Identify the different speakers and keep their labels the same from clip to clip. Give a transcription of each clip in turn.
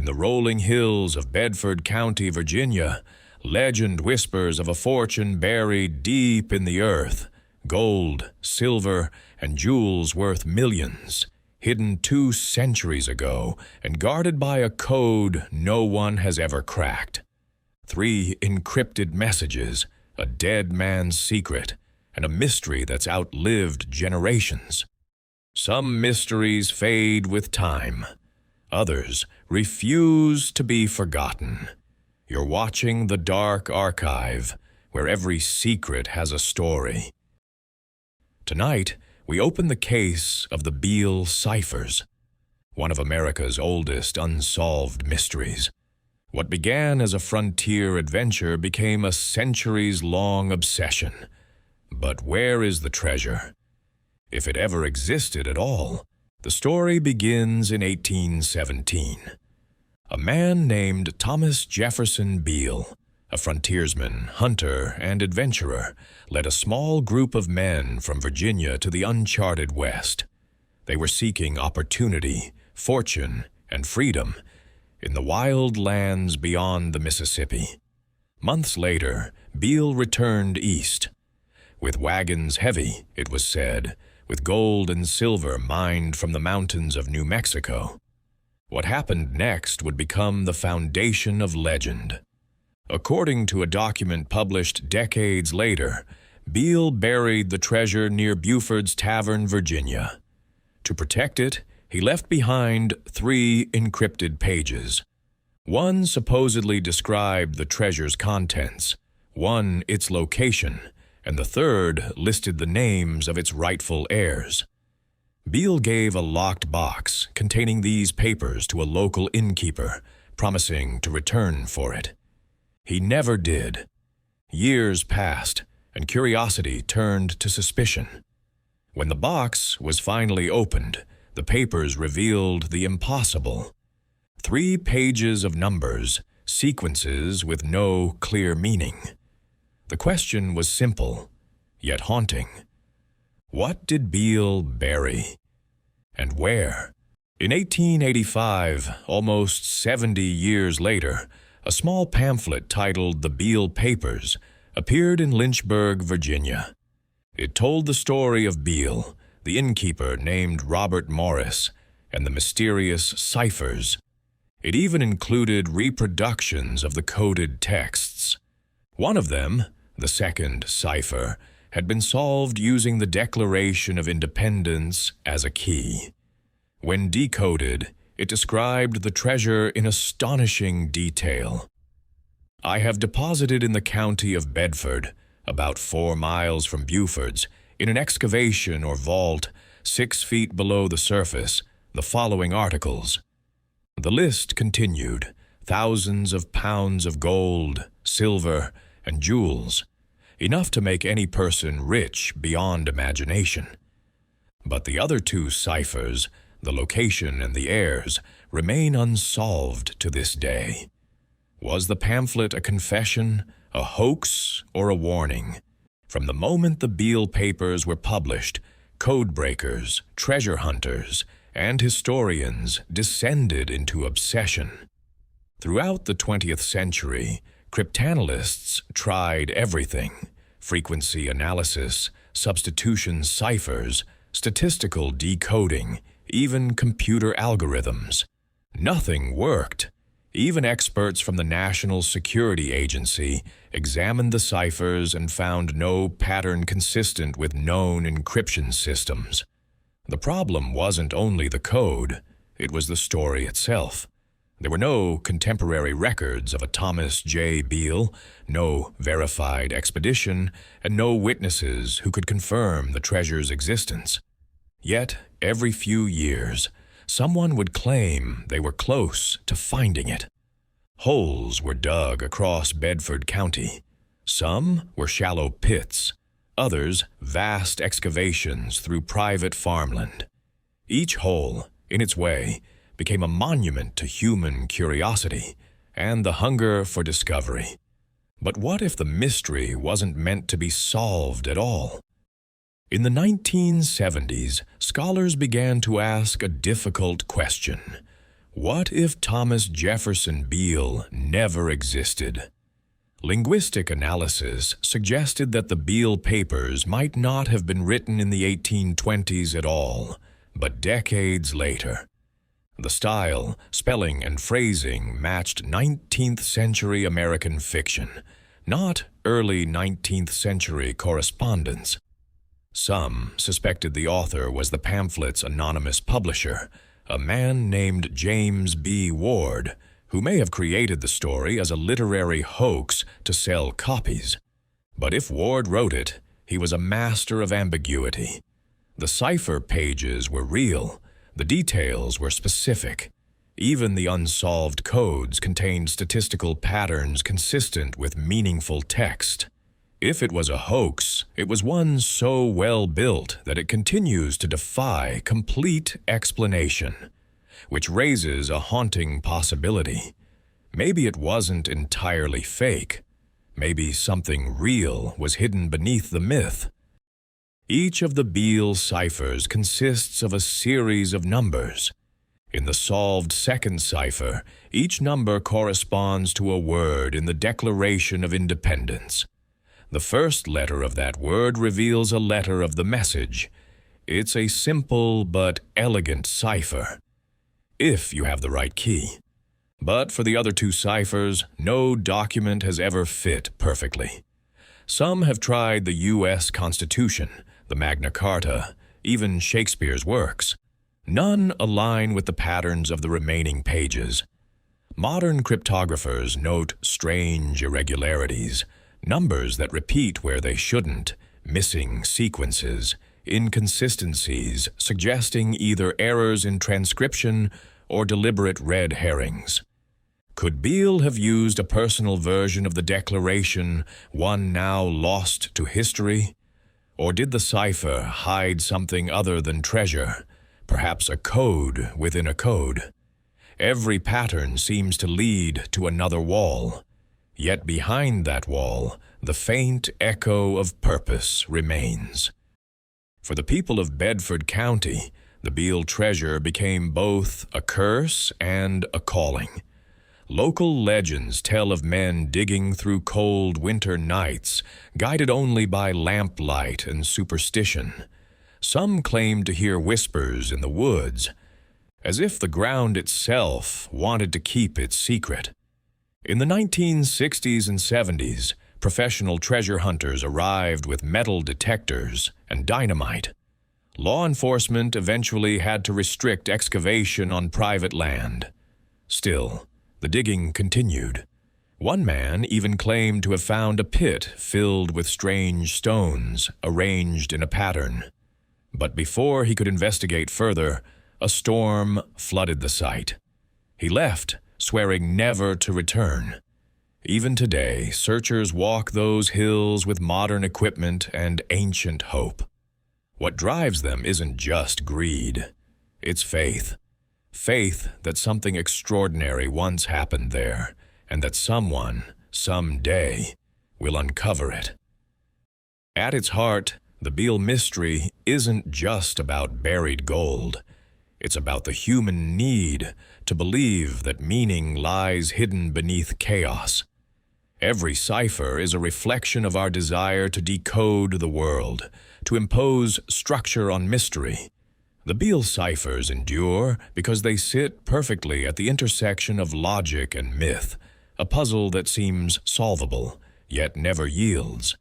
Speaker 1: In the rolling hills of Bedford County, Virginia, legend whispers of a fortune buried deep in the earth, gold, silver, and jewels worth millions, hidden 2 centuries ago and guarded by a code no one has ever cracked. 3 encrypted messages, a dead man's secret, and a mystery that's outlived generations. Some mysteries fade with time. Others refuse to be forgotten. You're watching the Dark Archive, where every secret has a story. Tonight, we open the case of the Beale Ciphers, one of America's oldest unsolved mysteries. What began as a frontier adventure became a centuries-long obsession. But where is the treasure? If it ever existed at all, the story begins in 1817. A man named Thomas Jefferson Beale, a frontiersman, hunter, and adventurer, led a small group of men from Virginia to the uncharted West. They were seeking opportunity, fortune, and freedom in the wild lands beyond the Mississippi. Months later, Beale returned east. With wagons heavy, it was said, with gold and silver mined from the mountains of New Mexico. What happened next would become the foundation of legend. According to a document published decades later, Beale buried the treasure near Buford's Tavern, Virginia. To protect it, he left behind 3 encrypted pages. One supposedly described the treasure's contents, one its location, and the third listed the names of its rightful heirs. Beale gave a locked box containing these papers to a local innkeeper, promising to return for it. He never did. Years passed, and curiosity turned to suspicion. When the box was finally opened, the papers revealed the impossible. 3 pages of numbers, sequences with no clear meaning. The question was simple, yet haunting. What did Beale bury? And where? In 1885, almost 70 years later, a small pamphlet titled The Beale Papers appeared in Lynchburg, Virginia. It told the story of Beale, the innkeeper named Robert Morris, and the mysterious ciphers. It even included reproductions of the coded texts. One of them, the second cipher, had been solved using the Declaration of Independence as a key. When decoded, it described the treasure in astonishing detail. I have deposited in the county of Bedford, about 4 miles from Buford's, in an excavation or vault 6 feet below the surface, the following articles. The list continued, thousands of pounds of gold, silver, and jewels, enough to make any person rich beyond imagination. But the other 2 ciphers, the location and the heirs, remain unsolved to this day. Was the pamphlet a confession, a hoax, or a warning? From the moment the Beale Papers were published, code breakers, treasure hunters, and historians descended into obsession. Throughout the 20th century, cryptanalysts tried everything: frequency analysis, substitution ciphers, statistical decoding, even computer algorithms. Nothing worked. Even experts from the National Security Agency examined the ciphers and found no pattern consistent with known encryption systems. The problem wasn't only the code, it was the story itself. There were no contemporary records of a Thomas J. Beale, no verified expedition, and no witnesses who could confirm the treasure's existence. Yet, every few years, someone would claim they were close to finding it. Holes were dug across Bedford County. Some were shallow pits, others vast excavations through private farmland. Each hole, in its way, became a monument to human curiosity and the hunger for discovery. But what if the mystery wasn't meant to be solved at all? In the 1970s, scholars began to ask a difficult question. What if Thomas Jefferson Beale never existed? Linguistic analysis suggested that the Beale Papers might not have been written in the 1820s at all, but decades later. The style, spelling, and phrasing matched 19th century American fiction, not early 19th century correspondence. Some suspected the author was the pamphlet's anonymous publisher, a man named James B. Ward, who may have created the story as a literary hoax to sell copies. But if Ward wrote it, he was a master of ambiguity. The cipher pages were real, the details were specific. Even the unsolved codes contained statistical patterns consistent with meaningful text. If it was a hoax, it was one so well built that it continues to defy complete explanation, which raises a haunting possibility. Maybe it wasn't entirely fake. Maybe something real was hidden beneath the myth. Each of the Beale ciphers consists of a series of numbers. In the solved second cipher, each number corresponds to a word in the Declaration of Independence. The first letter of that word reveals a letter of the message. It's a simple but elegant cipher, if you have the right key. But for the other two ciphers, no document has ever fit perfectly. Some have tried the U.S. Constitution, the Magna Carta, even Shakespeare's works. None align with the patterns of the remaining pages. Modern cryptographers note strange irregularities, numbers that repeat where they shouldn't, missing sequences, inconsistencies suggesting either errors in transcription or deliberate red herrings. Could Beale have used a personal version of the Declaration, one now lost to history? Or did the cipher hide something other than treasure, perhaps a code within a code? Every pattern seems to lead to another wall, yet behind that wall, the faint echo of purpose remains. For the people of Bedford County, the Beale treasure became both a curse and a calling. Local legends tell of men digging through cold winter nights, guided only by lamplight and superstition. Some claim to hear whispers in the woods, as if the ground itself wanted to keep its secret. In the 1960s and 70s, professional treasure hunters arrived with metal detectors and dynamite. Law enforcement eventually had to restrict excavation on private land. Still, the digging continued. One man even claimed to have found a pit filled with strange stones arranged in a pattern. But before he could investigate further, a storm flooded the site. He left, swearing never to return. Even today, searchers walk those hills with modern equipment and ancient hope. What drives them isn't just greed. It's faith. Faith that something extraordinary once happened there, and that someone, someday, will uncover it. At its heart, the Beale mystery isn't just about buried gold. It's about the human need to believe that meaning lies hidden beneath chaos. Every cipher is a reflection of our desire to decode the world, to impose structure on mystery. The Beale ciphers endure because they sit perfectly at the intersection of logic and myth, a puzzle that seems solvable, yet never yields.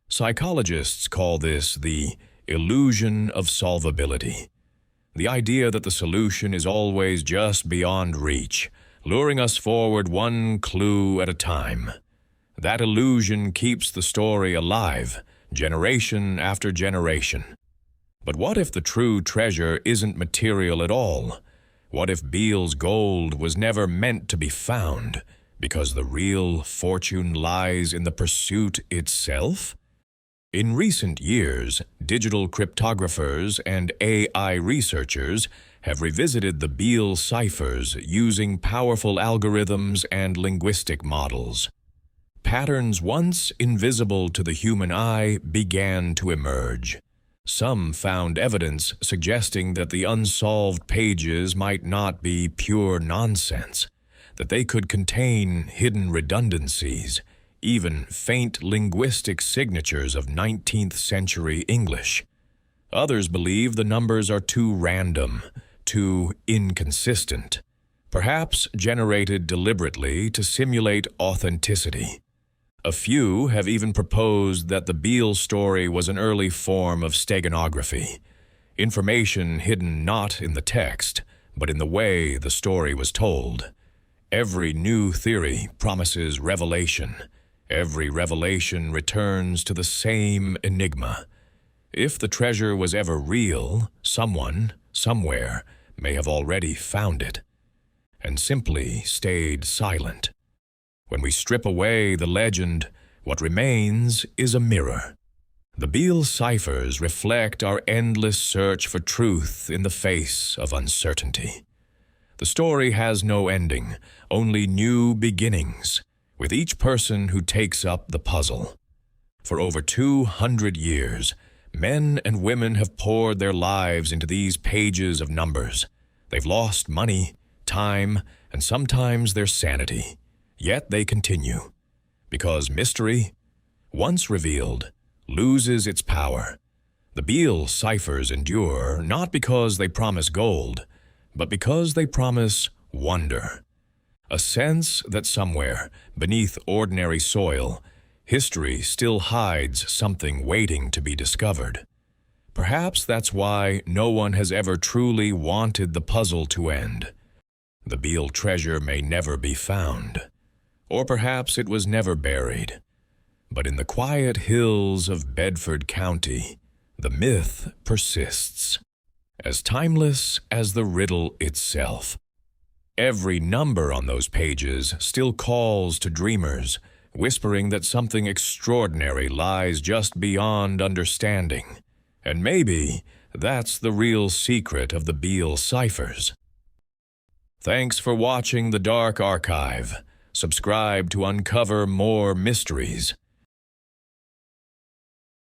Speaker 1: Psychologists call this the illusion of solvability. The idea that the solution is always just beyond reach, luring us forward one clue at a time. That illusion keeps the story alive, generation after generation. But what if the true treasure isn't material at all? What if Beale's gold was never meant to be found, because the real fortune lies in the pursuit itself? In recent years, digital cryptographers and AI researchers have revisited the Beale ciphers using powerful algorithms and linguistic models. Patterns once invisible to the human eye began to emerge. Some found evidence suggesting that the unsolved pages might not be pure nonsense, that they could contain hidden redundancies, even faint linguistic signatures of 19th century English. Others believe the numbers are too random, too inconsistent, perhaps generated deliberately to simulate authenticity. A few have even proposed that the Beale story was an early form of steganography, information hidden not in the text, but in the way the story was told. Every new theory promises revelation. Every revelation returns to the same enigma. If the treasure was ever real, someone, somewhere, may have already found it, and simply stayed silent. When we strip away the legend, what remains is a mirror. The Beale Ciphers reflect our endless search for truth in the face of uncertainty. The story has no ending, only new beginnings, with each person who takes up the puzzle. For over 200 years, men and women have poured their lives into these pages of numbers. They've lost money, time, and sometimes their sanity. Yet they continue, because mystery, once revealed, loses its power. The Beale Ciphers endure not because they promise gold, but because they promise wonder. A sense that somewhere, beneath ordinary soil, history still hides something waiting to be discovered. Perhaps that's why no one has ever truly wanted the puzzle to end. The Beale treasure may never be found. Or perhaps it was never buried. But in the quiet hills of Bedford County, the myth persists, as timeless as the riddle itself. Every number on those pages still calls to dreamers, whispering that something extraordinary lies just beyond understanding. And maybe that's the real secret of the Beale Ciphers. Thanks for watching The Dark Archive. Subscribe to uncover more mysteries.